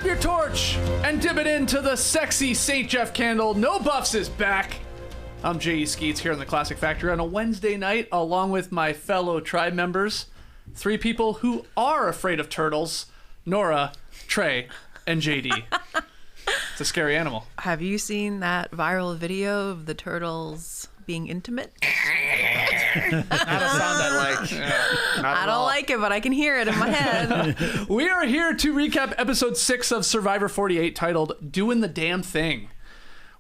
grab your torch and dip it into the sexy St. Jeff candle. No Buffs is back. I'm J.E. Skeets here in the Classic Factory on a Wednesday night, along with my fellow tribe members. 3 people who are afraid of turtles: Nora, Trey, and JD. It's a scary animal. Have you seen that viral video of the turtles being intimate? Not a sound I like. I don't like it, but I can hear it in my head. We are here to recap episode 6 of Survivor 48, titled Doing the Damn Thing,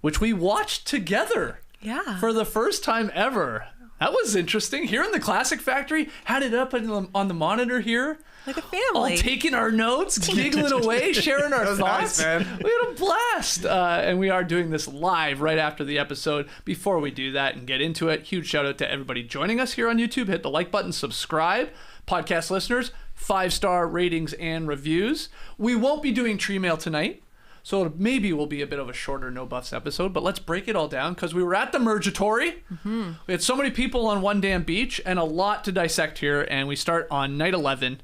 which we watched together. Yeah. For the first time ever. That was interesting. Here in the Classic Factory, had it up on the monitor here. Like a family. All taking our notes, giggling away, sharing our thoughts. Nice, man. We had a blast. And we are doing this live right after the episode. Before we do that and get into it, huge shout out to everybody joining us here on YouTube. Hit the like button, subscribe. Podcast listeners, 5-star ratings and reviews. We won't be doing Tree Mail tonight, so maybe will be a bit of a shorter No Buffs episode, but let's break it all down because we were at the Mergatory. Mm-hmm. We had so many people on one damn beach and a lot to dissect here, and we start on night 11.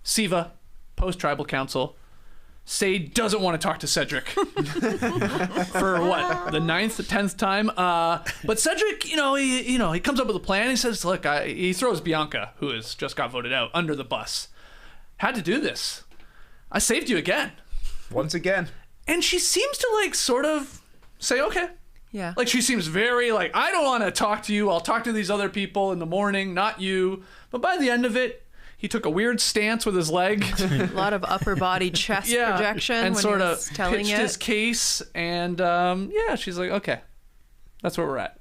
Siva, post-tribal council. Say doesn't want to talk to Cedric for what, the 9th, 10th time. But Cedric, he comes up with a plan. He says, look, he throws Bianca, who has just got voted out, under the bus. Had to do this. I saved you again. Once again. And she seems to sort of say, okay. Yeah. She seems very I don't want to talk to you. I'll talk to these other people in the morning, not you. But by the end of it, he took a weird stance with his leg. A lot of upper body chest projection and when sort he of was telling pitched it. his case. And she's like, okay, that's where we're at.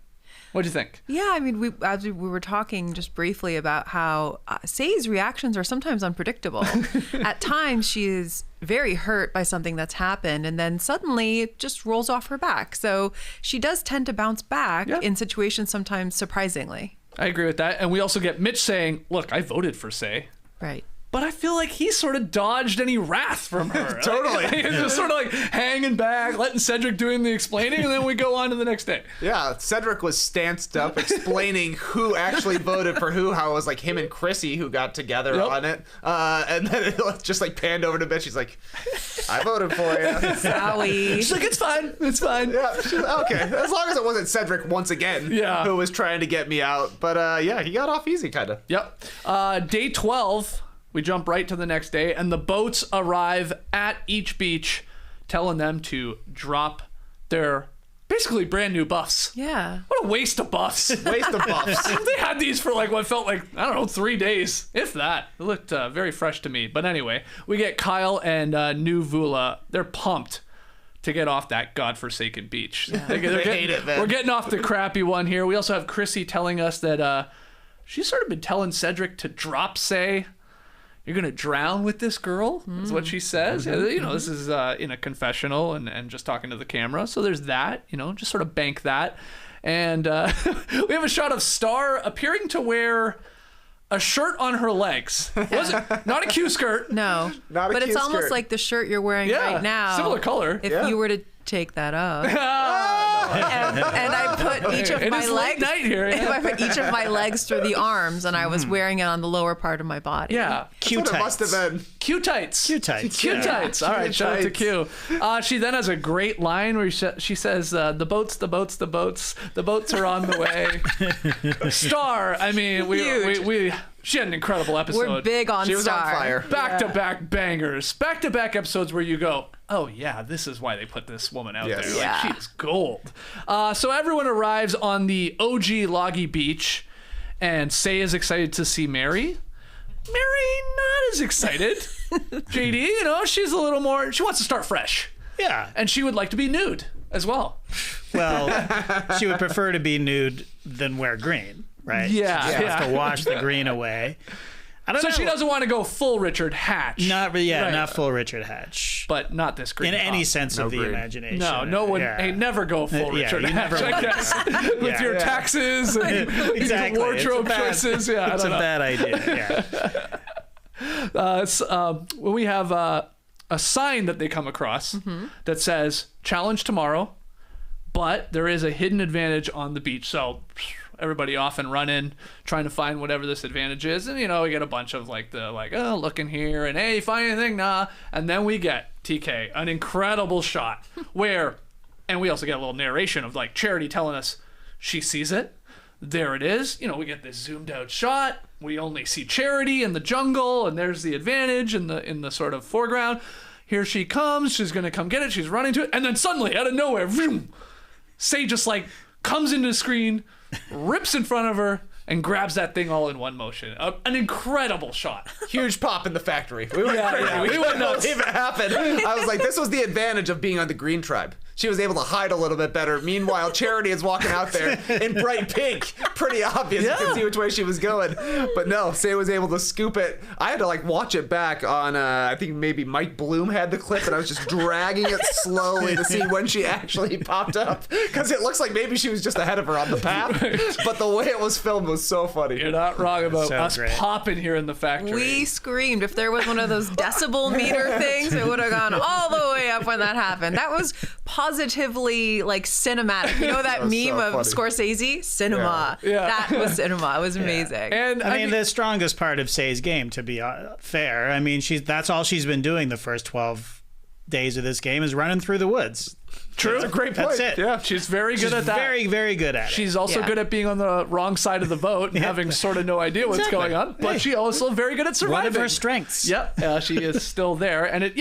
What'd you think? Yeah, I mean, as we were talking just briefly about how Say's reactions are sometimes unpredictable. At times, she is very hurt by something that's happened, and then suddenly it just rolls off her back. So she does tend to bounce back in situations sometimes surprisingly. I agree with that. And we also get Mitch saying, look, I voted for Say. Right. But I feel like he sort of dodged any wrath from her. Totally. He's just sort of hanging back, letting Cedric doing the explaining, and then we go on to the next day. Yeah, Cedric was stanced up explaining who actually voted for who, how it was him and Chrissy who got together on it. And then it just panned over to Mitch. She's like, I voted for you. Zowie. She's like, it's fine. It's fine. Yeah, she's like, okay. As long as it wasn't Cedric once again who was trying to get me out. But he got off easy, kind of. Yep. Day 12. We jump right to the next day, and the boats arrive at each beach, telling them to drop their basically brand new buffs. Yeah. What a waste of buffs. Waste of buffs. They had these for what felt like, 3 days, if that. It looked very fresh to me. But anyway, we get Kyle and New Vula. They're pumped to get off that godforsaken beach. Yeah. They hate it, man. We're getting off the crappy one here. We also have Chrissy telling us that she's sort of been telling Cedric to drop Say. You're going to drown with this girl, is what she says. Mm-hmm. This is in a confessional and just talking to the camera. So there's that, just sort of bank that. And we have a shot of Star appearing to wear a shirt on her legs. Was it? Not a Q skirt. No. Not a but Q it's almost skirt. like the shirt you're wearing right now. Similar color. If you were to take that up. And I put each of my legs night here, if I put each of my legs through the arms and I was wearing it on the lower part of my body. Yeah. Q tights. It must have been. Q tights. Q tights. Q tights. All right, shout out to Q. She then has a great line where she says, the boats are on the way. Star, I mean, she had an incredible episode. We're big on Star. She was on fire. Back-to-back bangers. Back-to-back episodes where you go, oh, yeah, this is why they put this woman out there. Yeah. She's gold. So everyone arrives on the OG Loggy Beach, and Say is excited to see Mary. Mary, not as excited. JD, she's a little more, she wants to start fresh. Yeah. And she would like to be nude as well. Well, she would prefer to be nude than wear green, right? Yeah. She has to wash the green away. I don't know. She doesn't want to go full Richard Hatch. Not full Richard Hatch. But not this green. In any sense of the green. imagination. No one. Hey, never go full Richard Hatch. Never I guess with your taxes and exactly. your wardrobe choices. Yeah, it's a bad idea. Yeah. When we have a sign that they come across that says "Challenge tomorrow," but there is a hidden advantage on the beach. So everybody off and running, trying to find whatever this advantage is. And, we get a bunch of oh, look in here and, hey, find anything? Nah. And then we get TK, an incredible shot where, and we also get a little narration of Charity telling us she sees it. There it is. We get this zoomed out shot. We only see Charity in the jungle, and there's the advantage in the sort of foreground. Here she comes. She's going to come get it. She's running to it. And then suddenly, out of nowhere, vroom, Say just comes into the screen, rips in front of her, and grabs that thing all in one motion. An incredible shot. Huge pop in the factory. We went crazy. We went nuts. Believe it happened. I was like, this was the advantage of being on the green tribe. She was able to hide a little bit better. Meanwhile, Charity is walking out there in bright pink. Pretty obvious. Yeah. You could see which way she was going. But no, Say was able to scoop it. I had to watch it back on, I think maybe Mike Bloom had the clip, and I was just dragging it slowly to see when she actually popped up. Because it looks like maybe she was just ahead of her on the path. But the way it was filmed was so funny. You're not wrong about So us great. Popping here in the factory. We screamed. If there was one of those decibel meter things, it would have gone all the way up when that happened. That was positively cinematic. You know that meme so of funny. Scorsese? Cinema. Yeah. That was cinema. It was amazing. And I mean, the strongest part of Say's game, to be fair, I mean, that's all she's been doing the first 12 days of this game is running through the woods. true. That's a great point. That's it. Yeah, she's very good She's at that. very, very good at it. She's also Yeah. good at being on the wrong side of the vote and having sort of no idea what's Exactly. going on. But Hey. she also very good at surviving. One of her strengths. Yep, she is still there. And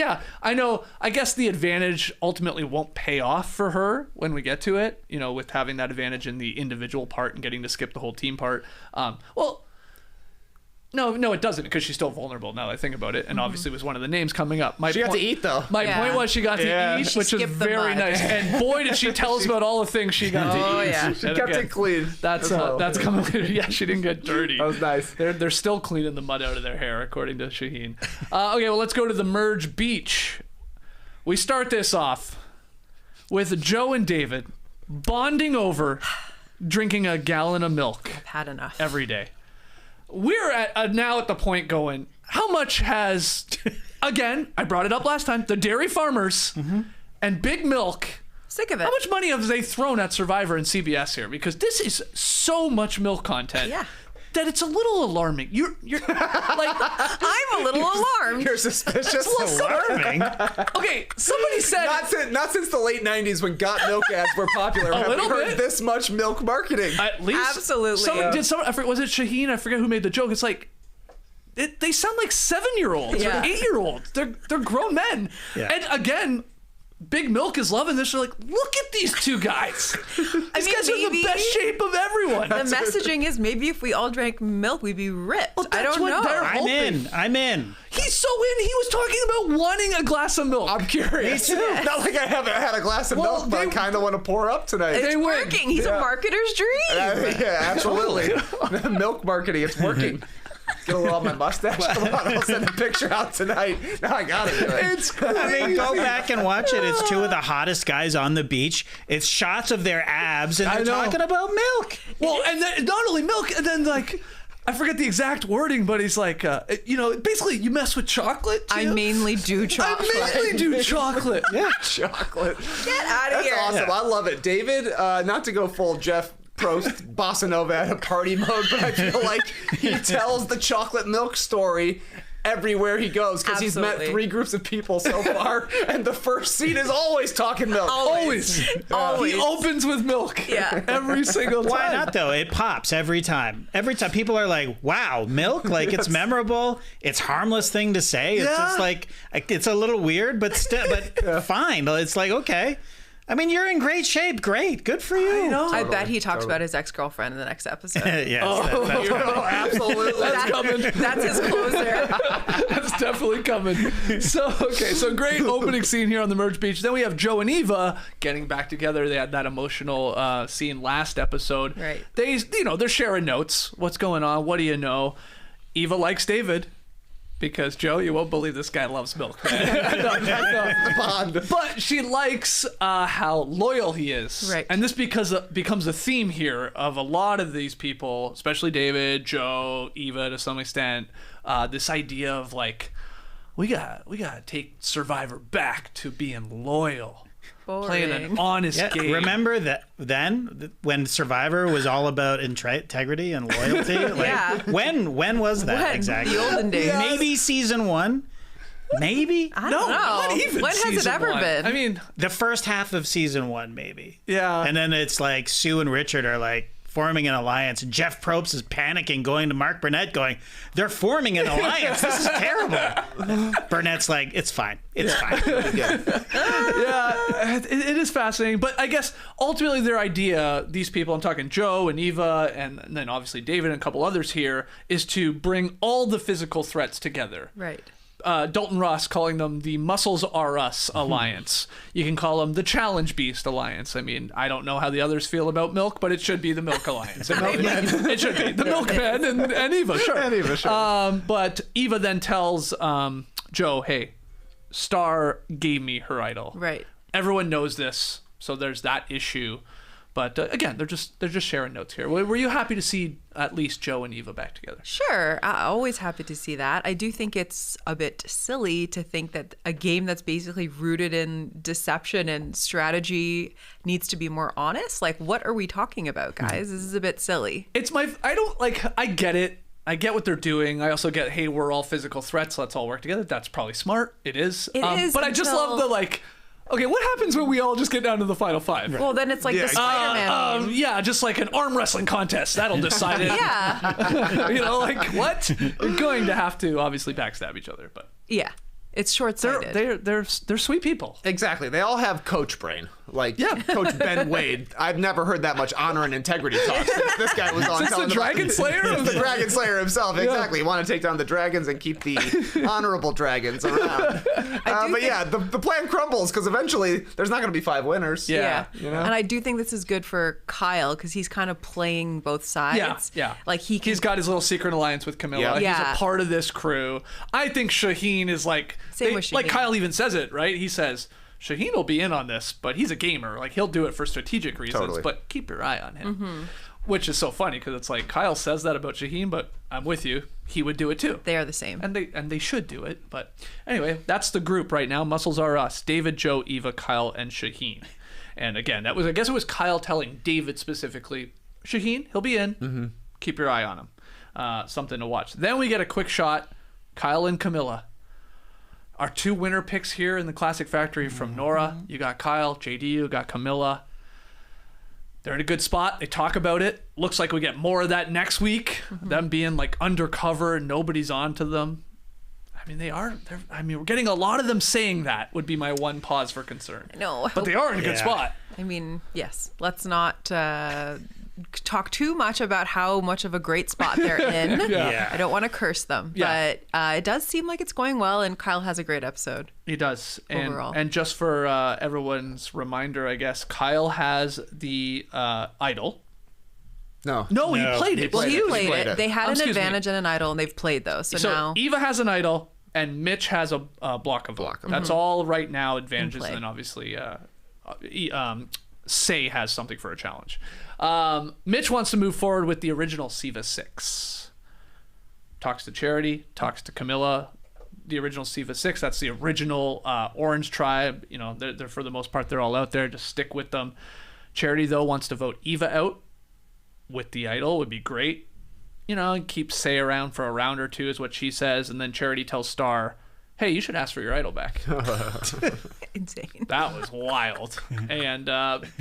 I know, I guess the advantage ultimately won't pay off for her when we get to it, with having that advantage in the individual part and getting to skip the whole team part. No, it doesn't, because she's still vulnerable now that I think about it, and obviously was one of the names coming up. She got to eat, though. My Yeah. point was she got to eat, She which is skipped the very mud. nice. And boy, did she tell us about all the things she got to eat. Oh, yeah. And She kept again, it clean. That's coming later. Yeah, she didn't get dirty. That was nice. They're still cleaning the mud out of their hair, according to Shaheen. Okay, well, let's go to the Merge Beach. We start this off with Joe and David bonding over drinking a gallon of milk I've had enough. every day. We're now at the point going, how much has, again, I brought it up last time, the dairy farmers and Big Milk, Sick of it. how much money have they thrown at Survivor and CBS here? Because this is so much milk content Yeah. that it's a little alarming. You're I'm a little alarmed. You're suspicious. Alarming. okay, somebody said, Not since the late 90s when got milk ads were popular have we little heard bit. this much milk marketing. at least Absolutely. someone Yeah. did some, I forget, was it Shaheen? I forget who made the joke. It's they sound like 7-year-olds Yeah. or 8-year-olds. They're grown men. Yeah. And again, Big Milk is loving this. They're like, look at these two guys. These mean, guys are in the maybe- best shape of everyone. The messaging is maybe if we all drank milk, we'd be ripped. Well, I that's don't what know. they're- I'm in. He's so in. He was talking about wanting a glass of milk. I'm curious. Not like I haven't had a glass of Well, milk, but I they- kind of want to pour up tonight. It's They win. working. He's a marketer's dream. Yeah, absolutely. Milk marketing, it's working. Get a little on my mustache. Come on, I'll send a picture out tonight. Now I gotta do it. It's crazy. I mean, go back and watch it. It's two of the hottest guys on the beach. It's shots of their abs, and I they're know. talking about milk. Well, and then not only milk, and then I forget the exact wording, but he's basically you mess with chocolate too. I mainly do chocolate. I mainly do chocolate. Yeah. Chocolate. Get out of That's here. awesome. Yeah. I love it. David, not to go full Jeff Probst bossa nova at a party mode, but I feel like he tells the chocolate milk story everywhere he goes because he's met Absolutely. 3 groups of people so far, and the first scene is always talking milk. Always. Always. He opens with milk. Yeah. Every single time. Why not though? It pops every time. Every time people are like, "Wow, milk!" Like it's memorable. It's harmless thing to say. It's Yeah. just like it's a little weird, but still, fine. It's like okay. I mean, you're in great shape. Great, good for you. I know. I bet he talks about his ex-girlfriend in the next episode. Yes, Oh, absolutely. That's coming. That's his closer. That's definitely coming. So great opening scene here on the Merge Beach. Then we have Joe and Eva getting back together. They had that emotional scene last episode. Right. They're sharing notes. What's going on? What do you know? Eva likes David. Because, Joe, you won't believe this guy loves milk. Bond. But she likes how loyal he is. Right. And this becomes a theme here of a lot of these people, especially David, Joe, Eva to some extent, this idea of we gotta take Survivor back to being loyal. playing an Boring. honest Yeah, game. remember that then when Survivor was all about integrity and loyalty? Like, Yeah. When was that When? exactly? The olden days. Maybe season 1. Maybe I No, don't know. not even When has it season ever one. been? I mean, the first half of season 1, maybe. yeah. And then it's like Sue and Richard are like forming an alliance, and Jeff Probst is panicking, going to Mark Burnett, going, "They're forming an alliance. This is terrible." Burnett's like, "It's fine. It's fine." Yeah, it is fascinating. But I guess ultimately their idea, these people, I'm talking Joe and Eva, and then obviously David and a couple others here, is to bring all the physical threats together. Right. Dalton Ross calling them the Muscles Are Us Alliance. You can call them the Challenge Beast Alliance. I mean, I don't know how the others feel about milk, but it should be the Milk Alliance. It should be. The Milkman and Eva, sure. And Eva, sure. But Eva then tells Joe, hey, Star gave me her idol. Right. Everyone knows this, so there's that issue. But again, they're just sharing notes here. Were you happy to see at least Joe and Eva back together? Sure. Always happy to see that. I do think it's a bit silly to think that a game that's basically rooted in deception and strategy needs to be more honest. Like, what are we talking about, guys? This is a bit silly. I get it. I get what they're doing. I also get, hey, we're all physical threats. Let's all work together. That's probably smart. It is. It is But I just love the okay, what happens when we all just get down to the final 5? Well, then it's like the Spider-Man game. Yeah, just like an arm wrestling contest. That'll decide it. Yeah. Like what? You're going to have to obviously backstab each other, but Yeah. It's short-sighted. they're sweet people. Exactly. They all have coach brain. Like Coach Ben Wade. I've never heard that much honor and integrity talk since this guy was on. Since telling the about- Dragon Slayer? The Dragon Slayer himself. Exactly. You want to take down the dragons and keep the honorable dragons around. But yeah, the plan crumbles because eventually there's not going to be 5 winners. Yeah. You know? And I do think this is good for Kyle because he's kind of playing both sides. Yeah. Like He's got his little secret alliance with Camilla. Yeah. He's a part of this crew. I think Shaheen is like Same with like Shaheen. Kyle even says it, right? He says Shaheen will be in on this, but he's a gamer. Like he'll do it for strategic reasons, Totally. but keep your eye on him. Which is so funny because it's like Kyle says that about Shaheen, but I'm with you. He would do it too. They are the same. And they should do it. But anyway, that's the group right now. Muscles Are Us. David, Joe, Eva, Kyle, and Shaheen. And again, I guess it was Kyle telling David specifically, Shaheen, he'll be in. Keep your eye on him. Something to watch. Then we get a quick shot. Kyle and Camilla. Our 2 winner picks here in the Classic Factory from Nora. You got Kyle, JD, you got Camilla. They're in a good spot. They talk about it. Looks like we get more of that next week. Them being like undercover and nobody's on to them. I mean, we're getting a lot of them saying that would be my one pause for concern. No. But they are in a good spot. I mean, yes. Let's not talk too much about how much of a great spot they're in. Yeah. I don't want to curse them, Yeah. but it does seem like it's going well, and Kyle has a great episode. He does. And, Overall. and just for everyone's reminder, I guess, Kyle has the idol. No. No, he played it. Well, he Played played it. it. They had an Excuse me. advantage and an idol, and they've played those. So now, Eva has an idol, and Mitch has a block of them. That's all right now advantages. play. And then obviously, Say has something for a challenge. Mitch wants to move forward with the original Siva 6. Talks to Charity, talks to Camilla. The original Siva 6, that's the original Orange Tribe. You know, they're for the most part, they're all out there. Just stick with them. Charity, though, wants to vote Eva out with the idol. Would be great. You know, keep Say around for a round or 2 is what she says. And then Charity tells Star, hey, you should ask for your idol back. insane. That was wild. And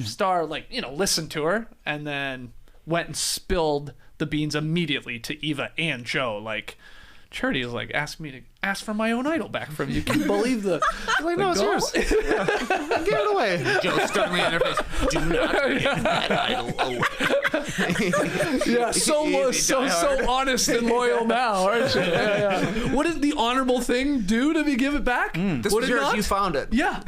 Star, listened to her and then went and spilled the beans immediately to Eva and Joe. Like, Charity was like, ask me to ask for my own idol back from you. Can you believe the... Like, no, it's yours. Give it away. Joe sternly in her face. Do not give that idol away. Yeah, so honest and loyal now, aren't you? Yeah. What did the honorable thing do to give it back? This Would was it yours. not? You found it. Yeah.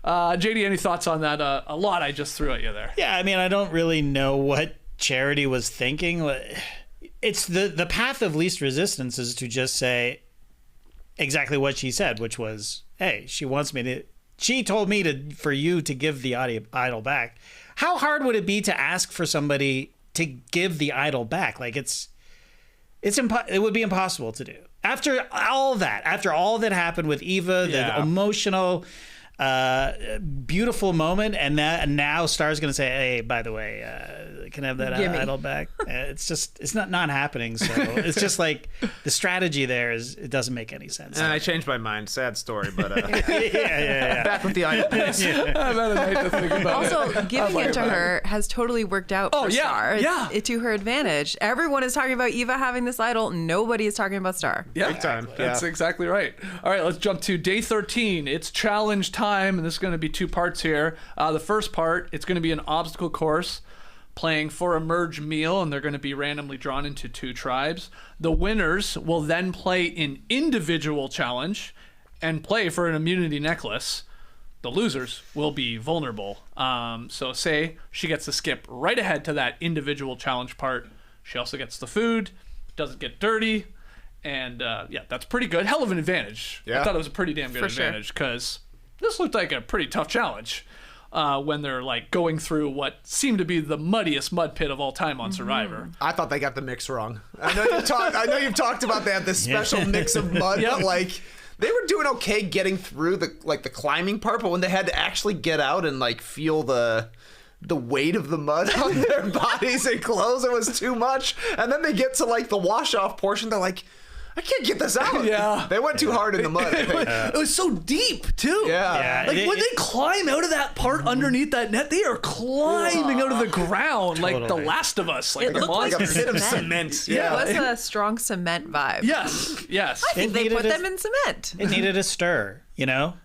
JD, any thoughts on that? A lot I just threw at you there. Yeah, I mean, I don't really know what Charity was thinking. It's the path of least resistance is to just say exactly what she said, which was, hey, she told me for you to give the idol back. How hard would it be to ask for somebody to give the idol back? Like it would be impossible to do. After all that happened with Eva, the emotional Beautiful moment, and now Star's gonna say, "Hey, by the way, can I have that idol back?" It's not happening. So it's just like the strategy there it doesn't make any sense. And I changed my mind. Sad story, but yeah. back with the idol. I've had a night to think about it. Also, giving it to her has totally worked out for Star. It's to her advantage. Everyone is talking about Eva having this idol. Nobody is talking about Star. Yeah, big time. That's exactly right. All right, let's jump to day 13. It's challenge time, and this is going to be 2 parts here. The first part, it's going to be an obstacle course playing for a merge meal, and they're going to be randomly drawn into 2 tribes. The winners will then play an individual challenge and play for an immunity necklace. The losers will be vulnerable. So say she gets to skip right ahead to that individual challenge part. She also gets the food, doesn't get dirty, and that's pretty good. Hell of an advantage. Yeah. I thought it was a pretty damn good advantage because this looked like a pretty tough challenge when they're like going through what seemed to be the muddiest mud pit of all time on Survivor. I thought they got the mix wrong. I know you've talked about they had this special mix of mud, but like they were doing okay getting through the climbing part, but when they had to actually get out and like feel the weight of the mud on their bodies and clothes, it was too much. And then they get to like the wash off portion, they're like, I can't get this out. Yeah. They went too hard in the mud. It was so deep, too. Yeah. Like, when they climb out of that part underneath that net, they are climbing out of the ground like The Last of Us. Like, It looked like Like a a pit of cement. cement. It was a strong cement vibe. Yes. I think they put them in cement. It needed a stir,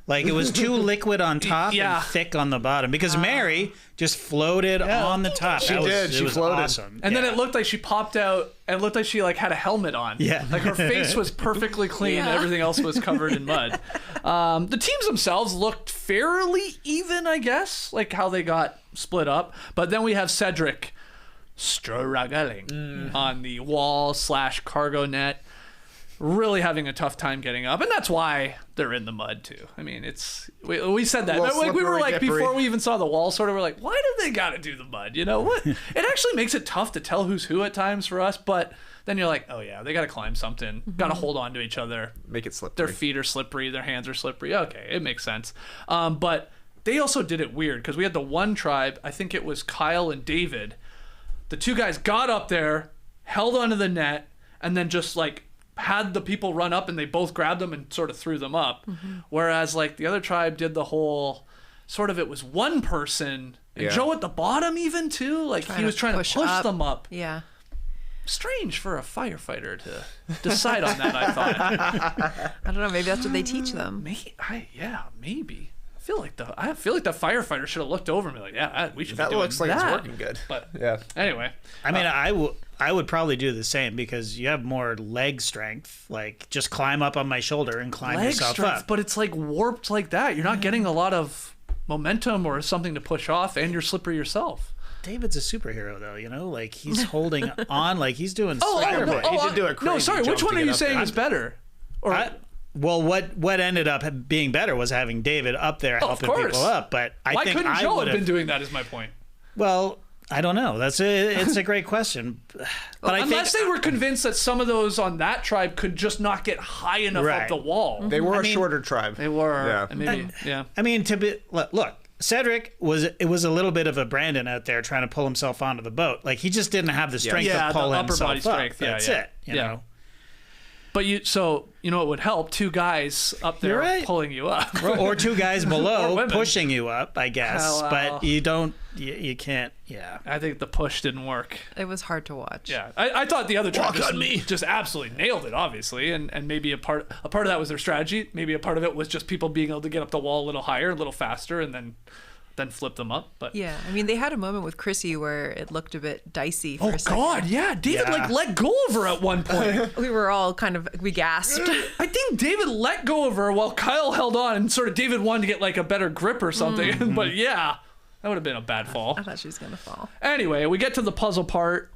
like it was too liquid on top and thick on the bottom because Mary just floated on the top. She did. She was floated. awesome. And then it looked like she popped out and it looked like she like had a helmet on. Yeah. Like her face was perfectly clean and everything else was covered in mud. The teams themselves looked fairly even, I guess, like how they got split up. But then we have Cedric struggling on the wall/cargo net. Really having a tough time getting up, and that's why they're in the mud too. I mean, we said that. Like, we were like before we even saw the wall, sort of. We're like, why do they got to do the mud? What? It actually makes it tough to tell who's who at times for us. But then you're like, oh yeah, they got to climb something, got to hold on to each other, Make it slippery. Their feet are slippery, their hands are slippery. Okay, it makes sense. But they also did it weird because we had the one tribe. I think it was Kyle and David. The 2 guys got up there, held onto the net, and then just like had the people run up and they both grabbed them and sort of threw them up. Whereas like the other tribe did the whole sort of, it was one person and Joe at the bottom even too. Like he was trying to push them up. Yeah. Strange for a firefighter to decide on that, I thought. I don't know. Maybe that's what they teach them. Maybe. I feel like the firefighter should have looked over and be like, yeah, we should be That doing looks like that. it's working good. But Yeah. anyway. I mean, I would probably do the same because you have more leg strength. Like, just climb up on my shoulder and climb Leg yourself strength, up. but it's like warped like that. You're not getting a lot of momentum or something to push off, and you're slippery yourself. David's a superhero, though. Like he's holding on, like he's doing. He did do a crazy no, sorry. jump Which to one are get you up saying there. is better? Or Well, what ended up being better was having David up there helping people up. But why think couldn't I Joe would have been doing that? Is my point. Well, I don't know. It's a great question. But Unless they were convinced that some of those on that tribe could just not get high enough up the wall. They were a shorter tribe. They were. Yeah. And maybe. Yeah. I mean, look, Cedric was a little bit of a Brandon out there trying to pull himself onto the boat. Like he just didn't have the strength to pull the upper himself body up. strength. That's it. You know. But it would help 2 guys up there pulling you up, or 2 guys below women. pushing you up, I guess. Well. But you don't, you can't. Yeah. I think the push didn't work. It was hard to watch. Yeah, I thought the other tribe just absolutely nailed it, obviously, and maybe a part of that was their strategy. Maybe a part of it was just people being able to get up the wall a little higher, a little faster, and then flip them up. But yeah, I mean, they had a moment with Chrissy where it looked a bit dicey for a second. Oh God, yeah, David let go of her at one point. We were all we gasped. I think David let go of her while Kyle held on, and sort of David wanted to get like a better grip or something. But yeah, that would have been a bad fall. I thought she was gonna fall. Anyway, we get to the puzzle part.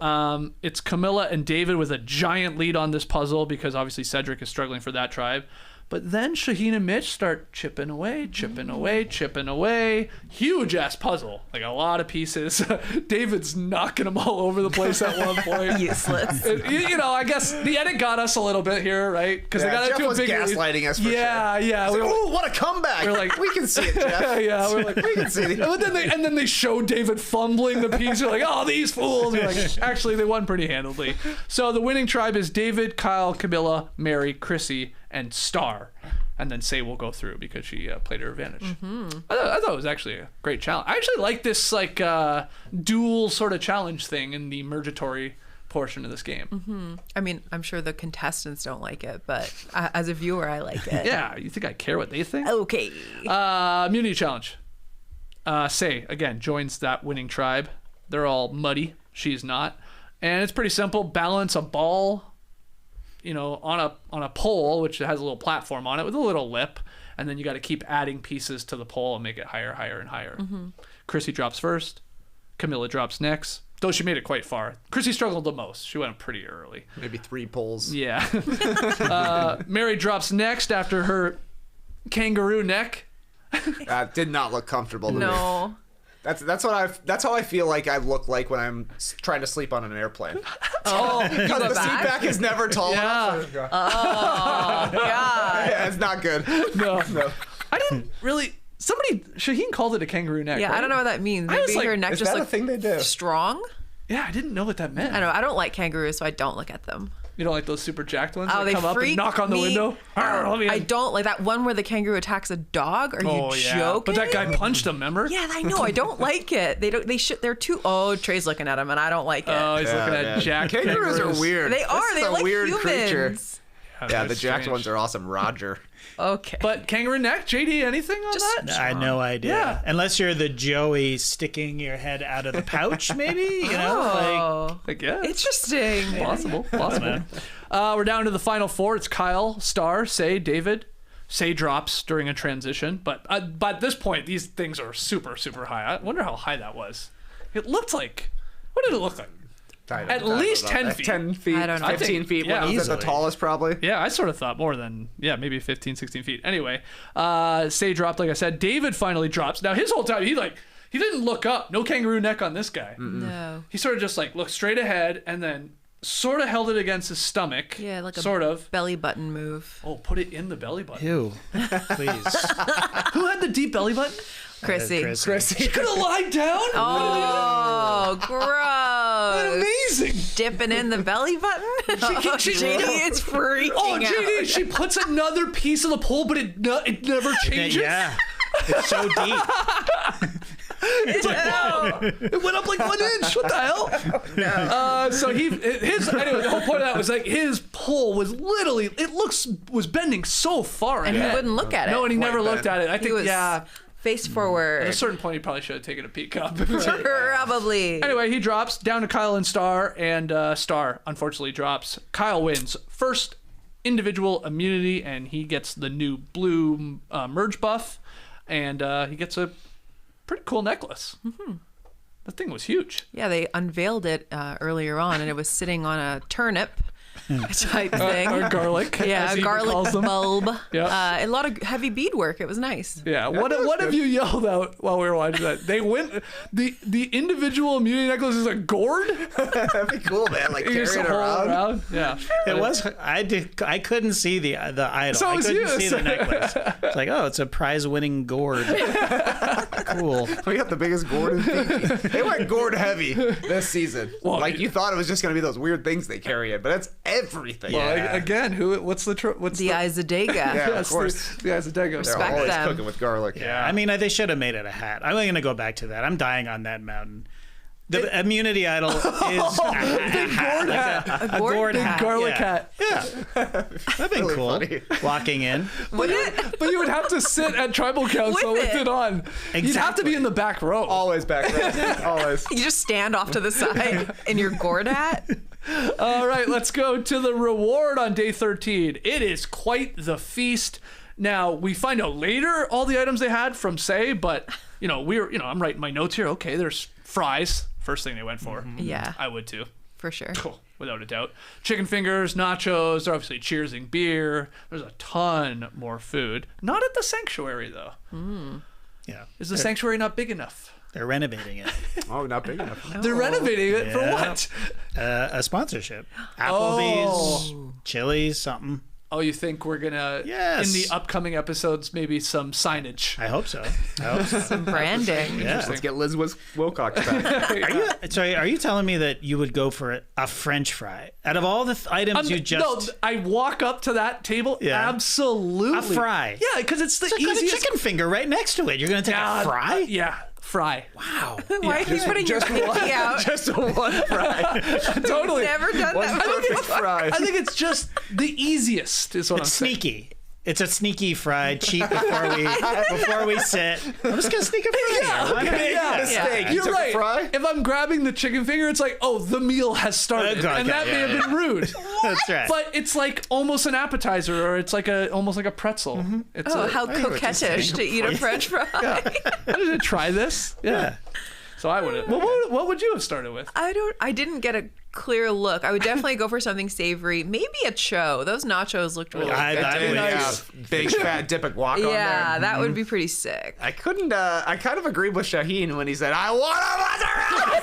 It's Camilla and David with a giant lead on this puzzle because obviously Cedric is struggling for that tribe. But then Shaheen and Mitch start chipping away. Huge ass puzzle, like a lot of pieces. David's knocking them all over the place at one point. Useless. I guess the edit got us a little bit here, right? Because they got Jeff into a was big gaslighting us for yeah, sure. yeah. Like, oh, what a comeback! We're like, we can see it, Jeff. yeah, we're like, we can see it. and then they show David fumbling the piece. You're like, oh, these fools. You're like, actually, they won pretty handily. So the winning tribe is David, Kyle, Camilla, Mary, Chrissy, and Star. And then Say will go through because she played her advantage. I thought it was actually a great challenge. I actually like this like dual sort of challenge thing in the mergatory portion of this game. I mean, I'm sure the contestants don't like it, but as a viewer, I like it. Yeah, you think I care what they think? Okay. Immunity challenge. Say again joins that winning tribe. They're all muddy. She's not, and it's pretty simple. Balance a ball, on a pole, which has a little platform on it with a little lip, and then you got to keep adding pieces to the pole and make it higher, higher, and higher. Chrissy drops first. Camilla drops next. Though she made it quite far. Chrissy struggled the most. She went pretty early. Maybe 3 poles. Yeah. Mary drops next after her kangaroo neck. Did not look comfortable to me. No. That's how I feel like I look like when I'm trying to sleep on an airplane. Oh, Because the seat back is never tall enough. Oh, God. Yeah, it's not good. No. I didn't really... Shaheen called it a kangaroo neck. Yeah, right? I don't know what that means. I was Maybe like, her neck is just that a looked thing they do? strong. Yeah, I didn't know what that meant. I don't know. I don't like kangaroos, so I don't look at them. You don't like those super jacked ones Oh, that they come up and freak knock on the me window? out. Let me in. I don't like that one where the kangaroo attacks a dog. Are you joking? But that guy punched him, remember? Yeah, I know. I don't like it. They're too. Oh, Trey's looking at him, and I don't like it. Oh, he's looking at jacked Kangaroos are weird. They are. This is They a like weird humans. creature. Yeah, they're the jacked strange. ones are awesome. Roger. Okay. But kangaroo neck, JD, anything on Just- that? I had no idea. Yeah. Unless you're the Joey sticking your head out of the pouch, maybe. Oh, Like, yeah. interesting. Possible. We're down to the final 4. It's Kyle, Star, Say, David. Say drops during a transition, but at this point, these things are super, super high. I wonder how high that was. It looked like... What did it look like? At least 10 feet. 10 feet, I don't know. 15 feet. yeah, One of them is the easily. tallest, probably. Yeah, I sort of thought more than, maybe 15, 16 feet. Anyway, Say dropped, like I said. David finally drops. Now, his whole time, he didn't look up. No kangaroo neck on this guy. No. He sort of just looked straight ahead and then sort of held it against his stomach. Yeah, like a sort of. belly button move. Oh, put it in the belly button. Ew. Please. Who had the deep belly button? Chrissy. She could have lied down. Oh, gross. Amazing. Dipping in the belly button? JD is freaking Oh, out. JD, she puts another piece of the pole, but it never changes. Yeah. It's so deep. It's like, wow, it went up like 1 inch. What the hell? No. So anyway, the whole point of that was his pole was literally, was bending so far. And he ahead. wouldn't look at it. No, and he never looked at it. I He think, was face forward. at a certain point, he probably should have taken a peek up. Probably. Anyway, he drops down to Kyle and Star, and Star unfortunately drops. Kyle wins first individual immunity, and he gets the new blue merge buff, and he gets a pretty cool necklace. The thing was huge. Yeah, they unveiled it earlier on, and it was sitting on a turnip type thing. Or garlic. Yeah, as a he garlic calls them. bulb. Yeah. A lot of heavy beadwork. It was nice. Yeah. What have you yelled out while we were watching that? They went the individual immunity necklace is a gourd. That'd be cool, man. Like You carry just it hold around. Yeah. It was. I couldn't see the idol. So I was couldn't you. see the necklace. It's like, oh, it's a prize-winning gourd. Cool. We got the biggest gourd in Fiji. They went gourd heavy this season. Well, you thought it was just gonna be those weird things they carry in, but it's everything. Well, again, what's the The Izadega. Yeah, Yes, of course. the Izadega. They're Respect always them. cooking with garlic. Yeah, I mean, they should have made it a hat. I'm going to go back to that. I'm dying on that mountain. The immunity idol is a hat. A gourd hat. garlic yeah. hat. Yeah. That'd be Really cool. funny. Walking in. Would it? But you would have to sit at tribal council With with it. it on. You'd have to be Exactly. in the back row. Always back there. Always. You just stand off to the side in your gourd hat? All right, let's go to the reward on day 13. It is quite the Now, we find out later all the items they had from Say, but, I'm writing my notes here. Okay, there's fries. First thing they went for. Yeah, I would too. for sure. Cool. without a doubt. Chicken fingers, nachos, they're obviously cheersing beer. There's a ton more food. Not at the sanctuary, though. Yeah. Is the sanctuary not big enough? They're renovating it. Oh, not big enough. They're renovating it for Yeah. what? A sponsorship. Applebee's, Chili's, something. Oh, you think we're gonna Yes. in the upcoming episodes maybe some signage? I hope so. Some branding. Yeah. Let's get Liz Wilcox back. Are you telling me that you would go for a French fry out of all the items you just? No, I walk up to that table. Yeah. Absolutely, A fry. Yeah, because it's the Got a easiest. chicken finger right next to it. You're gonna take a fry? Yeah, fry. Wow. Why are you putting your pinky out? Just one fry. Totally. Never done One that perfect before. fry. I think it's just the easiest. Is what It's I'm saying. sneaky. It's a sneaky fry. Cheap before we sit. I'm just gonna sneak a fry. Yeah, here. okay, yeah. Mistake. You You're took a right. fry? If I'm grabbing the chicken finger, it's like, oh, the meal has started, Okay, and that may yeah, have been rude. That's right. But it's like almost an appetizer, or it's like almost like a pretzel. It's Oh, a, how what you're coquettish to eat a French fry. I didn't try this. Yeah. So I would have. What would you have started with? I didn't get a clear look. I would definitely go for something savory. Maybe a cho. Those nachos looked really I- good. that too. would- Yeah, big fat dip and guac on there. Yeah, that would be pretty sick. I couldn't. I kind of agreed with Shaheen when he said, "I want a mozzarella."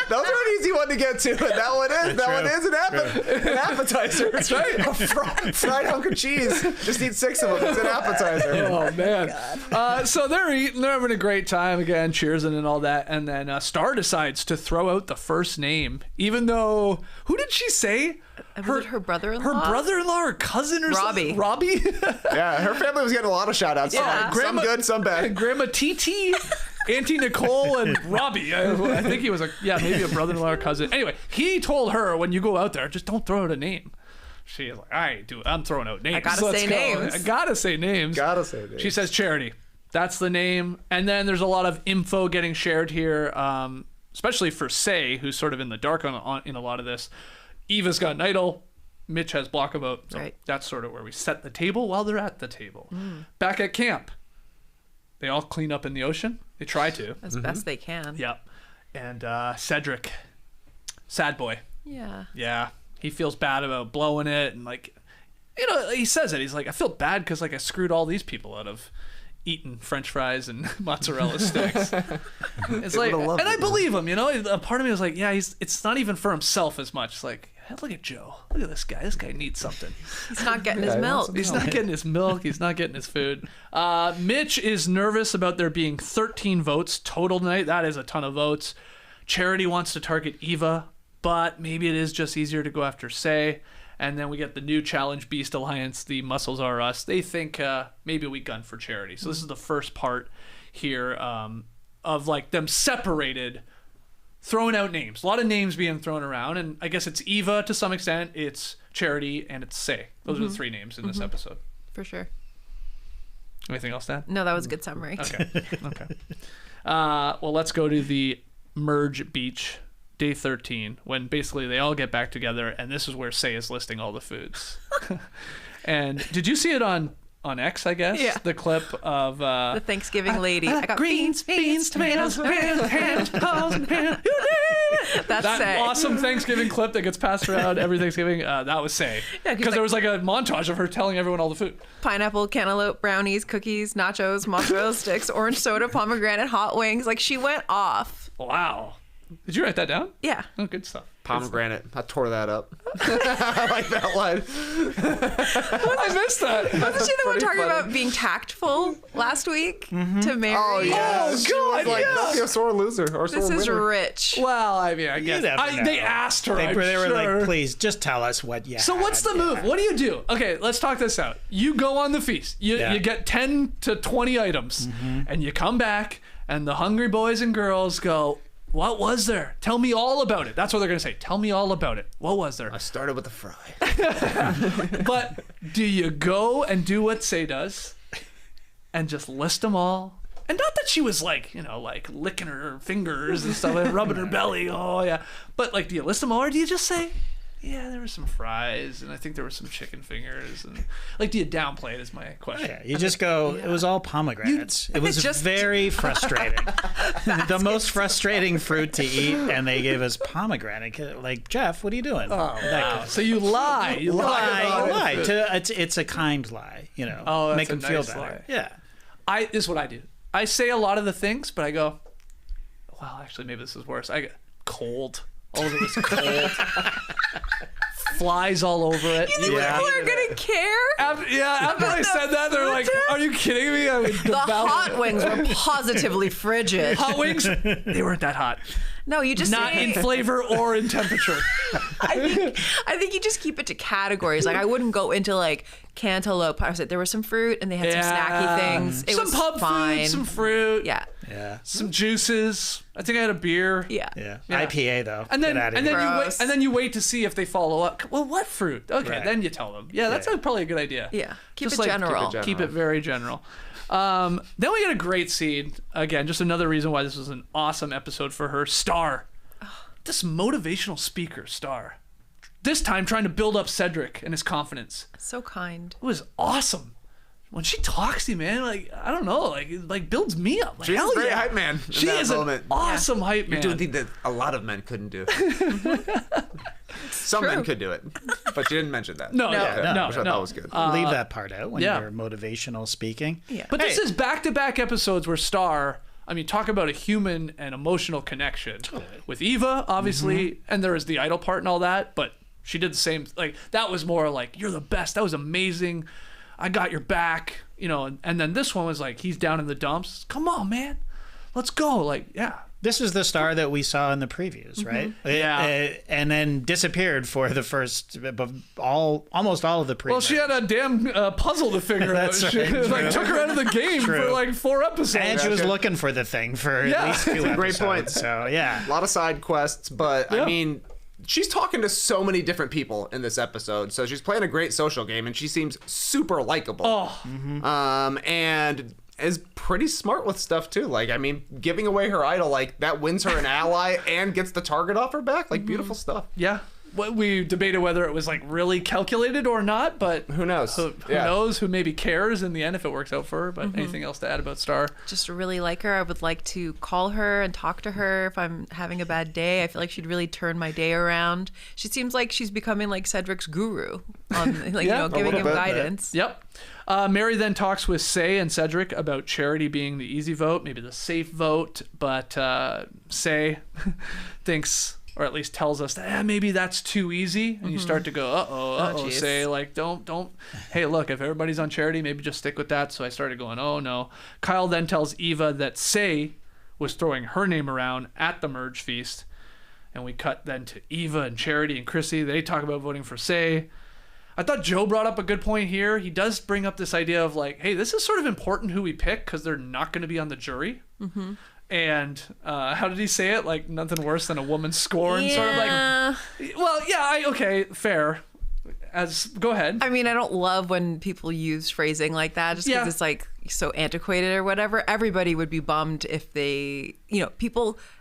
That was an easy one to get to, and that one is. That one is an appetizer. That's right. A fried hunk of cheese. Just eat 6 of them. It's an appetizer. Oh man! So they're eating, they're having a great time again, cheersing and all that, and then Star decides to throw out the first name, even though who did she say? Was it her brother-in-law? Her brother-in-law or cousin or Robbie. something? Robbie. Yeah, her family was getting a lot of shout outs. Yeah. Some good, some bad. Grandma TT, Auntie Nicole, and Robbie. I think he was maybe a brother-in-law or cousin. Anyway, he told her when you go out there, just don't throw out a name. She's like, all right, dude, I'm throwing out names. I gotta Let's say go. names. I gotta say names. Gotta say names. She says Charity. That's the name. And then there's a lot of info getting shared here, especially for Say, who's sort of in the dark in a lot of this. Eva's got an idol. Mitch has Blockabout. So Right. that's sort of where we set the table while they're at the table. Back at camp, they all clean up in the ocean. They try to. As best they can. Yep. And Cedric, sad boy. Yeah. Yeah. He feels bad about blowing it. And he says it. He's like, I feel bad because I screwed all these people out of eating French fries and mozzarella sticks. It's like, and I believe him, a part of me was like, yeah, it's not even for himself as much. It's like, hey, look at Joe. Look at this guy. This guy needs something. He's not getting his milk. He's not getting his milk. He's not getting his food. Mitch is nervous about there being 13 votes total tonight. That is a ton of votes. Charity wants to target Eva, but maybe it is just easier to go after Say. And then we get the new Challenge Beast Alliance, the Muscles Are Us. They think maybe we gun for Charity. So this is the first part here of them separated, throwing out names. A lot of names being thrown around. And I guess it's Eva to some extent, it's Charity, and it's Say. Those are the 3 names in this episode. For sure. Anything else to add? No, that was a good summary. Okay. Okay. Well, let's go to the Merge Beach, day 13, when basically they all get back together, and this is where Say is listing all the foods. And did you see it on X, I guess? Yeah. The clip of... The Thanksgiving lady. I got greens, beans, tomatoes, ham, balls, and ham. You name it. That's That Say. awesome Thanksgiving clip that gets passed around every Thanksgiving, that was Say. Yeah, 'cause Because there was a montage of her telling everyone all the food. Pineapple, cantaloupe, brownies, cookies, nachos, mozzarella sticks, orange soda, pomegranate, hot wings. She went off. Wow. Did you write that down? Yeah. Oh, good stuff. Pomegranate. I tore that up. I like that line. I missed that. Wasn't she the one pretty talking funny. about being tactful last week to marry? Oh, yeah. Oh, She God, was like, yeah. don't be a sore loser or sore This is winner. rich. Well, I mean, I guess never know. they asked her. They I'm were sure. like, please, just tell us what you So had. what's the move? What do you do? Okay, let's talk this out. You go on the feast. You get 10 to 20 items, and you come back, and the hungry boys and girls go, what was there? Tell me all about it. That's what they're going to say. Tell me all about it. What was there? I started with the fry. But do you go and do what Say does and just list them all? And not that she was licking her fingers and stuff and rubbing her belly. Oh, yeah. But do you list them all, or do you just say, yeah, there were some fries, and I think there were some chicken fingers, and like, do you downplay it? Is my question. Yeah, you just go. It was all pomegranates. It was Just- very frustrating. The most frustrating fruit to eat, and they gave us pomegranate. Like, Jeff, what are you doing? Wow. So you lie. You lie. about Lie. it. It's a kind lie. You know, Oh, that's make a them feel nice better. lie. Yeah. This is what I do. I say a lot of the things, but I go, well, actually, maybe this is worse. I go, cold. All of it was cold. Flies all over it. You think people are gonna care? After I said that, they're like, "Are you kidding me?" I would The hot wings were positively frigid. hot wings. They weren't that hot. No, you just Not say, in flavor or in temperature. I think you just keep it to categories. Like I wouldn't go into like cantaloupe. I said there was some fruit and they had some snacky things. It some was pub fine. food, some fruit, Yeah. Yeah. some juices. I think I had a beer. Yeah. Yeah. Yeah. IPA though. And then, Get outta and then here. you wait, Gross. and then you wait to see if they follow up. Well, what fruit? Okay, Right. then you tell them. Yeah, that's probably a good idea. Yeah. Keep Just it like- general. Keep it very general. Then we get a great scene. Again, just another reason why this was an awesome episode for her. Star. This motivational speaker, Star. This time trying to build up Cedric and his confidence. So kind. It was awesome. When she talks to you, man, like, I don't know, like, it like builds me up. Like, She's hell a great yeah. hype man in She that is moment. an awesome hype man. You're doing things that a lot of men couldn't do. Some men true. could do it, but you didn't mention that. No, No. yeah, no, which I no. thought was good. Leave that part out when yeah. you're motivational speaking. Yeah. But this is back-to-back episodes where Star, I mean, talk about a human and emotional connection with Eva, obviously, and there is the idol part and all that, but she did the same. Like, that was more like, you're the best. That was amazing. I got your back, you know, and then this one was like, he's down in the dumps. Come on, man. Let's go. Like, yeah. This is the Star that we saw in the previews, right? Yeah. And then disappeared for the first, almost all of the previews. Well, she had a damn puzzle to figure out. That's She right. like took her out of the game for True. like 4 episodes. And she was Okay. looking for the thing for Yeah. at least 2 episodes. Great point. So, yeah. A lot of side quests, but Yeah. I mean, she's talking to so many different people in this episode. So she's playing a great social game, and she seems super likable. Oh, And is pretty smart with stuff too. Like, I mean, giving away her idol, like that wins her an ally and gets the target off her back. Like, beautiful stuff. yeah. Well, we debated whether it was like really calculated or not, but Who knows? Who Yeah. knows? Who maybe cares in the end if it works out for her? But anything else to add about Star? Just really like her. I would like to call her and talk to her if I'm having a bad day. I feel like she'd really turn my day around. She seems like she's becoming like Cedric's guru on like Yeah, a giving little him bit, guidance. Yep. Mary then talks with Say and Cedric about Charity being the easy vote, maybe the safe vote, but Say thinks, or at least tells us that maybe that's too easy, and you start to go, geez. Say, like, don't. Hey, look, if everybody's on Charity, maybe just stick with that. So I started going, oh no. Kyle then tells Eva that Say was throwing her name around at the merge feast, and we cut then to Eva and Charity and Chrissy. They talk about voting for Say. I thought Joe brought up a good point here. He does bring up this idea of like, hey, this is sort of important who we pick because they're not going to be on the jury. Mm-hmm. And how did he say it? Like, nothing worse than a woman scorned. Sort of like, well, yeah, okay, fair. Go ahead. I mean, I don't love when people use phrasing like that just because Yeah. it's like so antiquated or whatever. Everybody would be bummed if they,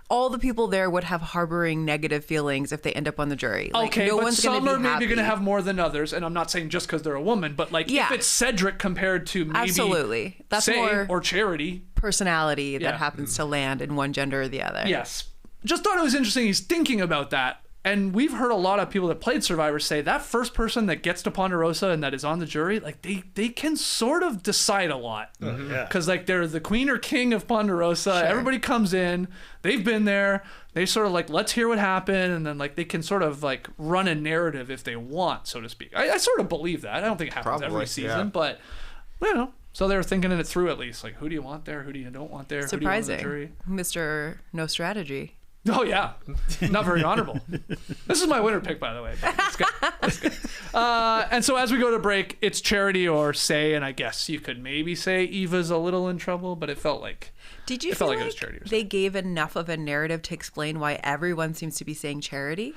all the people there would have harboring negative feelings if they end up on the jury. Like, Okay, no but one's gonna some be are maybe happy. going to have more than others, and I'm not saying just because they're a woman, but like Yeah. if it's Cedric compared to maybe Absolutely. That's Say more or Charity. personality Yeah. that happens to land in one gender or the other. Yes. Just thought it was interesting. He's thinking about that. And we've heard a lot of people that played Survivor say that first person that gets to Ponderosa and that is on the jury, like they can sort of decide a lot. Yeah. Because like they're the queen or king of Ponderosa. Everybody comes in. They've been there. They sort of like, let's hear what happened. And then like they can sort of like run a narrative if they want, so to speak. I sort of believe that. I don't think it happens Probably, every season, yeah. but you know. So they were thinking it through at least. Like, who do you want there? Who do you don't want there? Who do you want on the Surprising. jury? Mr. No Strategy. Oh yeah, not very honorable. This is my winner pick, by the way. But it's good. It's good. And so as we go to break, it's Charity or Say, and I guess you could maybe say Eva's a little in trouble, but it felt like Did you It feel felt like like it was Charity or they gave enough of a narrative to explain why everyone seems to be saying Charity?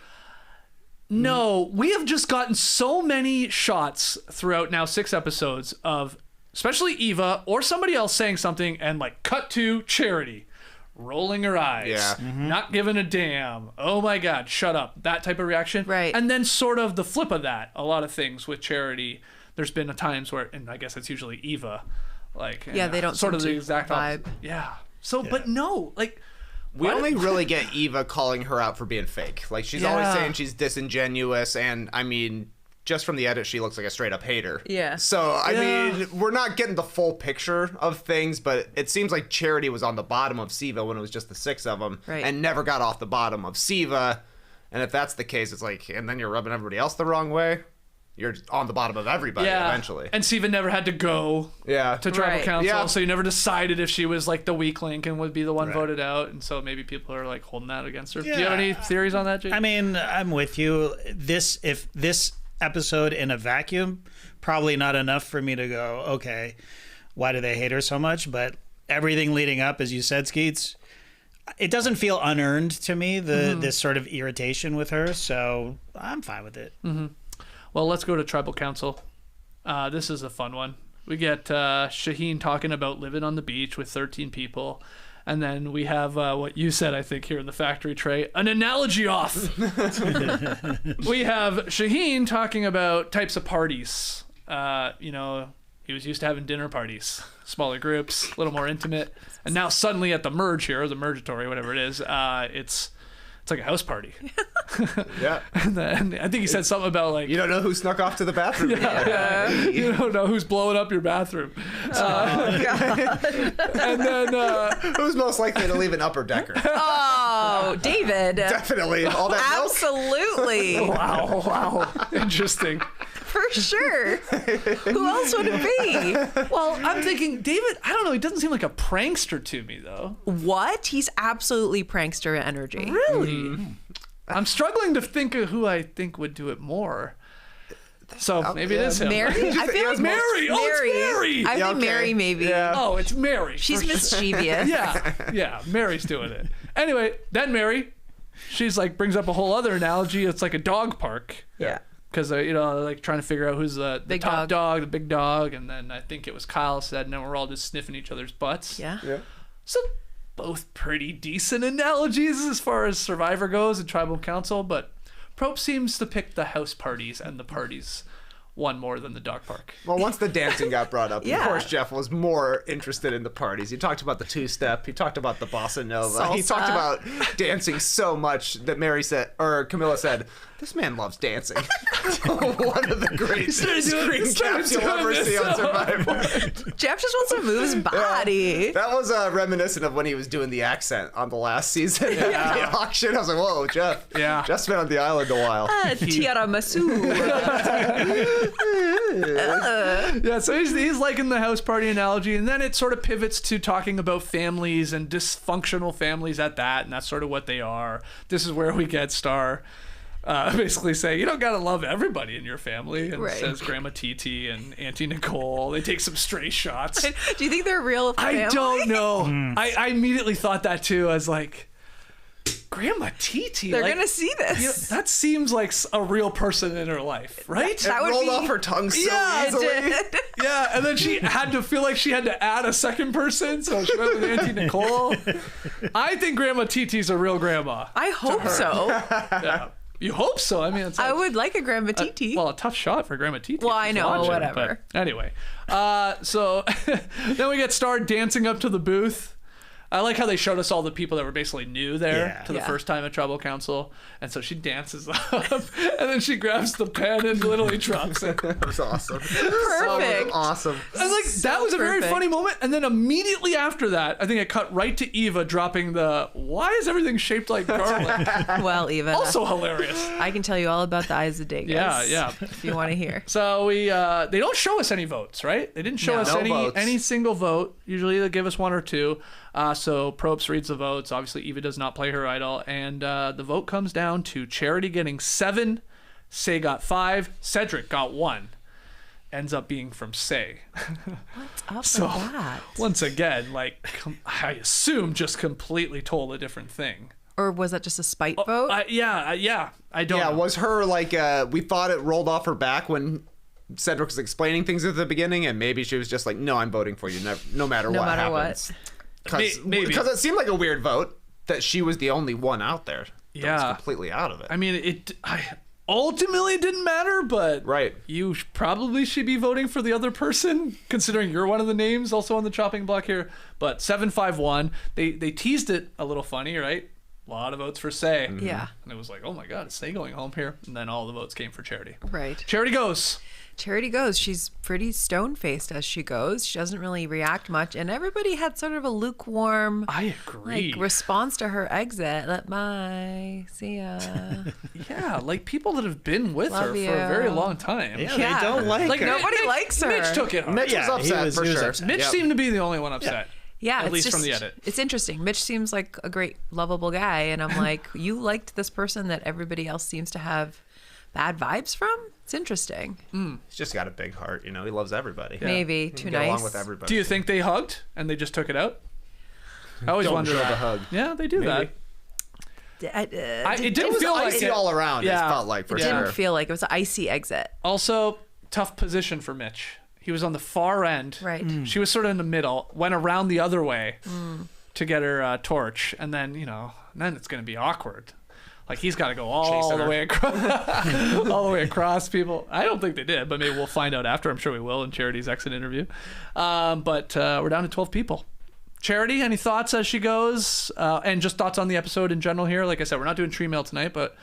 no. We have just gotten so many shots throughout now 6 episodes of especially Eva or somebody else saying something, and like cut to Charity. rolling her eyes, Yeah. not giving a damn, oh my God, shut up, that type of reaction. Right. And then sort of the flip of that, a lot of things with Charity, there's been times where, and I guess it's usually Eva, like, Yeah, they don't sort seem of the to exact vibe. opposite. Yeah. So, but no, like, We what? only really get Eva calling her out for being fake. Like, she's always Yeah. saying she's disingenuous, and I mean, just from the edit, she looks like a straight up hater. Yeah. So, I Yeah. mean, we're not getting the full picture of things, but it seems like Charity was on the bottom of Siva when it was just the 6 of them, Right. and never got off the bottom of Siva. And if that's the case, it's like, and then you're rubbing everybody else the wrong way. You're on the bottom of everybody eventually. And Siva never had to go Yeah. to tribal Right. council, Yeah. so you never decided if she was like the weak link and would be the one voted out, and so maybe people are like holding that against her. Do you have any theories on that, Jake? I mean, I'm with you. If this episode in a vacuum, probably not enough for me to go, okay, why do they hate her so much? But everything leading up, as you said, Skeets, it doesn't feel unearned to me, this sort of irritation with her, so I'm fine with it. Well, let's go to tribal council. This is a fun one. We get Shaheen talking about living on the beach with 13 people. And then we have what you said, I think, here in the factory tray, an analogy off. We have Shaheen talking about types of parties. He was used to having dinner parties, smaller groups, a little more intimate. And now suddenly at the merge here, or the mergatory, whatever it is, it's like a house party. Yeah. And then I think he said something about like, You don't know who snuck off to the bathroom. you don't know who's blowing up your bathroom. And then Who's most likely to leave an upper decker? Oh, David. Definitely. All that milk. Absolutely. wow, interesting. For sure. Who else would it be? Well, I'm thinking David. I don't know. He doesn't seem like a prankster to me, though. What? He's absolutely prankster energy. Really? I'm struggling to think of who I think would do it more. So maybe it is him. Mary? I feel like Mary. Oh, it's Mary. I Yeah, think okay. Mary, maybe. Yeah. Oh, it's Mary. She's for sure. mischievous. Yeah, Mary's doing it. Anyway, then Mary, she's like brings up a whole other analogy. It's like a dog park. Yeah. Because like trying to figure out who's the Big top dog. dog, the big dog, and then I think it was Kyle said, and then we're all just sniffing each other's butts. Yeah. Yeah. So both pretty decent analogies as far as Survivor goes and Tribal Council, but Probst seems to pick the house parties and the parties one more than the dog park. Well, once the dancing got brought up, Yeah. of course, Jeff was more interested in the parties. He talked about the two-step. He talked about the bossa nova. He Salsa. talked about dancing so much that Camilla said, "This man loves dancing." One of the great screen caps you'll ever see on Survivor. Jeff just wants to move his body. That was reminiscent of when he was doing the accent on the last season at the auction. I was like, "Whoa, Jeff! Yeah. Jeff's been on the island a while." Tiramisu. Yeah, so he's liking the house party analogy, and then it sort of pivots to talking about families and dysfunctional families at that, and that's sort of what they are. This is where we get Star basically say, you don't gotta love everybody in your family, and Right. says Grandma TT and Auntie Nicole. They take some stray shots. Do you think they're real family? I don't know. I immediately thought that too. I was like, Grandma TT. They're like, gonna see this. you know, that seems like a real person in her life, right? That would rolled be- off her tongue so Yeah, it easily. Did. Yeah, and then she had to feel like she had to add a second person, so she went with Auntie Nicole. I think Grandma TT's a real grandma. I hope so. Yeah. You hope so. I mean, it's I like, would like a Grandma TT. well, a tough shot for Grandma TT. Well, if I she's know, watching, whatever. but anyway, so then we get Star dancing up to the booth. I like how they showed us all the people that were basically new there Yeah. to the Yeah. first time at Tribal Council. And so she dances up, and then she grabs the pen and literally drops it. That was awesome. Perfect. Awesome. I was like, that was a very perfect. funny moment. And then immediately after that, I think it cut right to Eva dropping the, why is everything shaped like garlic? Well, Eva. Also hilarious. I can tell you all about the eyes of Degas. Yeah. If you want to hear. So they don't show us any votes, right? They didn't show No. us No votes. any single vote. Usually they give us one or two. So Probst reads the votes. Obviously, Eva does not play her idol. And the vote comes down to Charity getting 7, Say got 5, Cedric got 1. Ends up being from Say. What's up So with that? once again, like, I assume just completely told a different thing. Or was that just a spite vote? Yeah. I don't Yeah, know. was her like we thought it rolled off her back when Cedric was explaining things at the beginning, and maybe she was just like, "No, I'm voting for you, no matter No what matter what. happens." Maybe. Because it seemed like a weird vote that she was the only one out there that was completely out of it. I mean, ultimately it didn't matter, but right. You probably should be voting for the other person, considering you're one of the names also on the chopping block here. But 7-5-1, they teased it a little funny, right? A lot of votes for Say. Mm-hmm. Yeah. And it was like, oh my God, is Say going home here? And then all the votes came for Charity. Right. Charity goes. Charity goes. She's pretty stone-faced as she goes. She doesn't really react much, and everybody had sort of a lukewarm, I agree, response to her exit. Bye, see ya. Yeah, like people that have been with Love her you. for a very long time. Yeah, they don't like her. Nobody likes her. Mitch took it hard. Mitch was upset for sure. upset. Mitch seemed to be the only one upset. Yeah, at least from the edit. It's interesting. Mitch seems like a great, lovable guy, and I'm like, you liked this person that everybody else seems to have bad vibes from? It's interesting. He's just got a big heart, He loves everybody. Maybe He too can nice. get along with everybody. Do you think they hugged and they just took it out? I always Don't wonder show that. the hug. Yeah, they do Maybe. that. It It didn't was feel like icy it. all around. Yeah. It felt like for It sure. didn't feel like it was an icy exit. Also, tough position for Mitch. He was on the far end. Right. She was sort of in the middle, went around the other way to get her torch, and then, then it's going to be awkward. Like, he's got to go all Chasing the her. way across, all the way across people. I don't think they did, but maybe we'll find out after. I'm sure we will in Charity's exit interview. But we're down to 12 people. Charity, any thoughts as she goes? And just thoughts on the episode in general here? Like I said, we're not doing tree mail tonight, but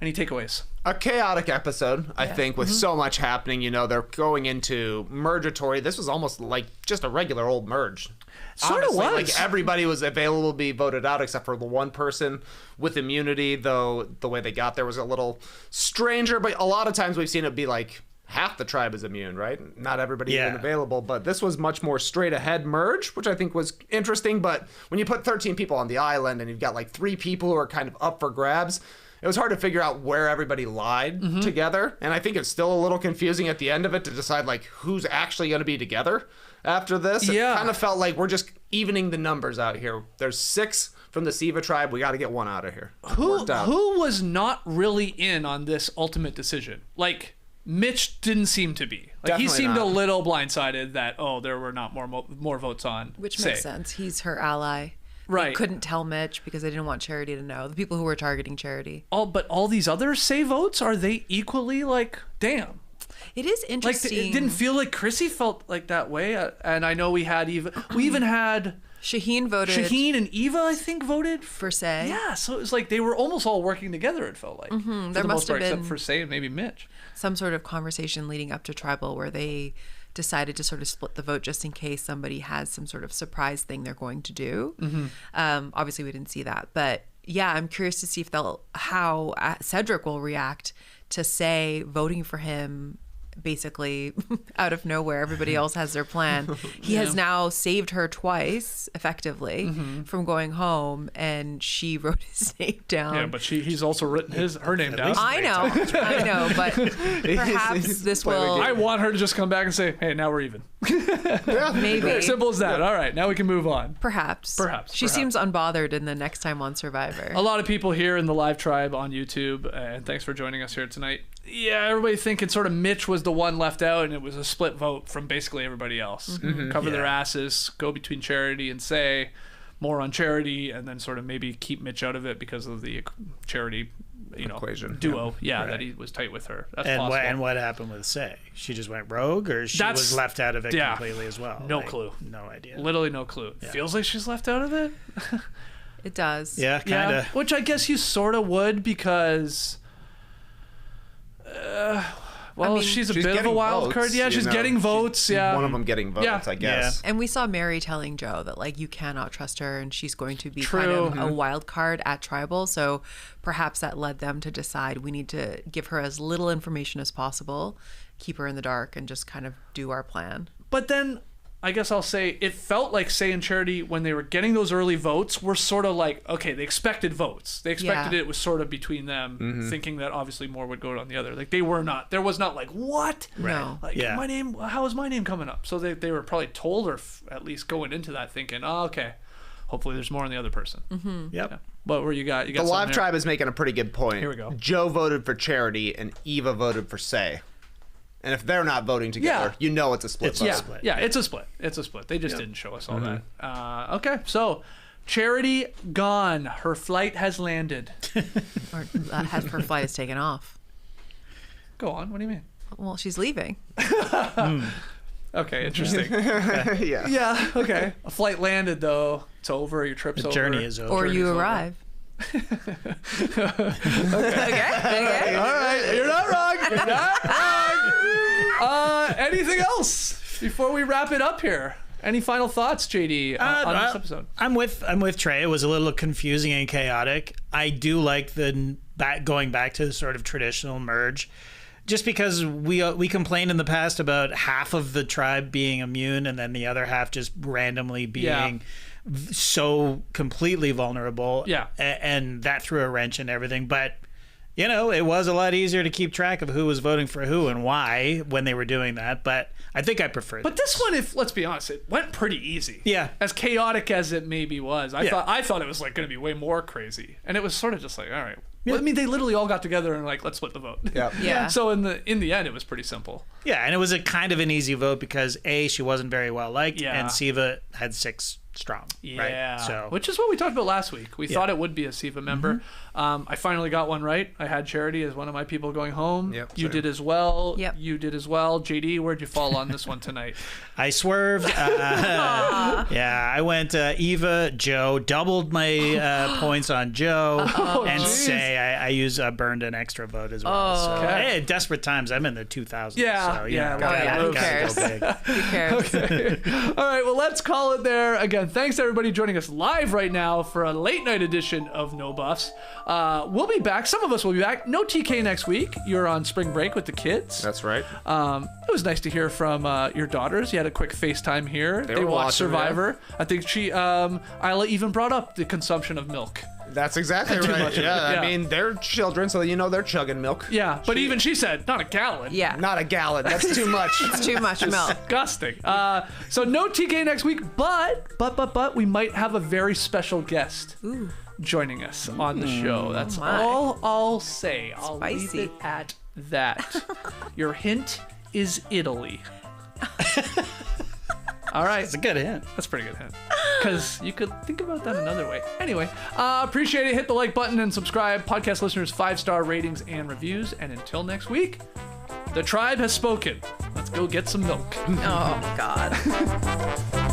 any takeaways? A chaotic episode, I think, with so much happening. They're going into mergatory. This was almost like just a regular old merge. Sort of Honestly, was. Like everybody was available to be voted out except for the one person with immunity, though the way they got there was a little stranger. But a lot of times we've seen it be like half the tribe is immune, right? Not everybody even available. But this was much more straight ahead merge, which I think was interesting. But when you put 13 people on the island and you've got like 3 people who are kind of up for grabs, it was hard to figure out where everybody lied together. And I think it's still a little confusing at the end of it to decide like who's actually going to be together after this. Yeah. It kind of felt like we're just evening the numbers out here. There's 6 from the Siva tribe. We got to get 1 out of here. Who was not really in on this ultimate decision? Like, Mitch didn't seem to be. Like, he Definitely seemed not. a little blindsided that, there were not more votes on. Which Say. makes sense. He's her ally. Right. They couldn't tell Mitch because they didn't want Charity to know. The people who were targeting Charity. But all these other Say votes, are they equally like, damn? It is Like, interesting. it didn't feel like Chrissy felt like that way. And I know we even had Shaheen voted Shaheen and Eva, I think, voted for Say. Yeah, so it was like they were almost all working together, it felt like. For There the must most part, have except been for Say and maybe Mitch. some sort of conversation leading up to Tribal where they decided to sort of split the vote just in case somebody has some sort of surprise thing they're going to do. Obviously, we didn't see that. But yeah, I'm curious to see how Cedric will react to Say voting for him basically out of nowhere. Everybody else has their plan. He has now saved her twice effectively from going home, and she wrote his name down. Yeah, but he's also written her name down. I know, but perhaps this will I want her to just come back and say, hey, now we're even. maybe. Simple as that. All right, now we can move on. Perhaps. Perhaps. She seems unbothered in the next time on Survivor. A lot of people here in the live tribe on YouTube, and thanks for joining us here tonight. Yeah, everybody thinking sort of Mitch was the one left out, and it was a split vote from basically everybody else. Cover their asses, go between Charity and Say, more on Charity, and then sort of maybe keep Mitch out of it because of the Charity, Equation. duo. Yeah, that he was tight with her. That's And possible. what happened with Say? She just went rogue, or she That's- was left out of it yeah. completely as well? No clue. No idea. Literally no clue. Feels like she's left out of it. It does. Yeah, kind of. Which I guess you sort of would because, she's a bit of a getting wild votes, card. Yeah, she's getting votes. Yeah. One of them getting votes, Yeah. I guess. And we saw Mary telling Joe that like you cannot trust her and she's going to be True. kind of a wild card at Tribal. So perhaps that led them to decide we need to give her as little information as possible, keep her in the dark, and just kind of do our plan. But then I guess I'll say it felt like Say and Charity, when they were getting those early votes, were sort of like, okay, they expected votes. They expected it was sort of between them, thinking that obviously more would go on the other. Like, they were not, there was not like, what? No. Like, Yeah. how is my name coming up? So they were probably told, or at least going into that thinking, oh, okay, hopefully there's more on the other person. Yep. Yeah. What were you got? You got The something live there? tribe is making a pretty good point. Here we go. Joe voted for Charity and Eva voted for Say. And if they're not voting together, you know it's a split vote. split. Yeah, it's a split. It's a split. They just didn't show us all that. Okay, so Charity gone. Her flight has landed. Or her flight is taken off. Go on. What do you mean? Well, she's leaving. Okay, interesting. Yeah. Yeah, okay. A flight landed, though. It's over. Your trip's over. The journey is over. Or you over. arrive. Okay. All right, you're not wrong. You're not wrong. Anything else before we wrap it up here? Any final thoughts, JD, on this episode? I'm with Trey. It was a little confusing and chaotic. I do like the going back to sort of traditional merge, just because we complained in the past about half of the tribe being immune and then the other half just randomly being so completely vulnerable. Yeah, and that threw a wrench in everything. But you know, it was a lot easier to keep track of who was voting for who and why when they were doing that. But I think I preferred. But this one, if let's be honest, it went pretty easy. Yeah. As chaotic as it maybe was, I thought it was like going to be way more crazy, and it was sort of just like, all right. Well, I mean, they literally all got together and like, let's split the vote. Yeah. So in the end, it was pretty simple. Yeah, and it was a kind of an easy vote because A, she wasn't very well liked, Yeah. and Siva had 6 strong. Yeah. Right? So Which is what we talked about last week. We thought it would be a SIVA member. I finally got one right. I had Charity as one of my people going home. Yep, You same. did as well. Yep. You did as well. JD, where'd you fall on this one tonight? I swerved. Yeah, I went Eva, Joe, doubled my points on Joe, and geez. Say I used burned an extra vote as well. So Okay. hey, desperate times. I'm in the 2000s. Yeah, so, yeah, who gotta cares? go big. Who cares? All right, well, let's call it there. Again, thanks to everybody joining us live right now for a late night edition of No Buffs. We'll be back. Some of us will be back. No TK next week. You're on spring break with the kids. That's right. It was nice to hear from your daughters. You had a quick FaceTime here. They were watched watching, Survivor. I think Isla even brought up the consumption of milk. That's exactly right. much of it. Yeah, Yeah. I mean, they're children, so you know they're chugging milk. Yeah, but even she said, not a gallon. Yeah. Not a gallon. That's too much. It's too much milk. Disgusting. So no TK next week, but we might have a very special guest joining us on the show. That's my. all I'll say. I'll Spicy. leave it at that. Your hint is Italy. All right. It's a good hint. That's a pretty good hint. Because you could think about that another way. Anyway, appreciate it. Hit the like button and subscribe. Podcast listeners, 5-star ratings and reviews. And until next week, the tribe has spoken. Let's go get some milk. Oh, God.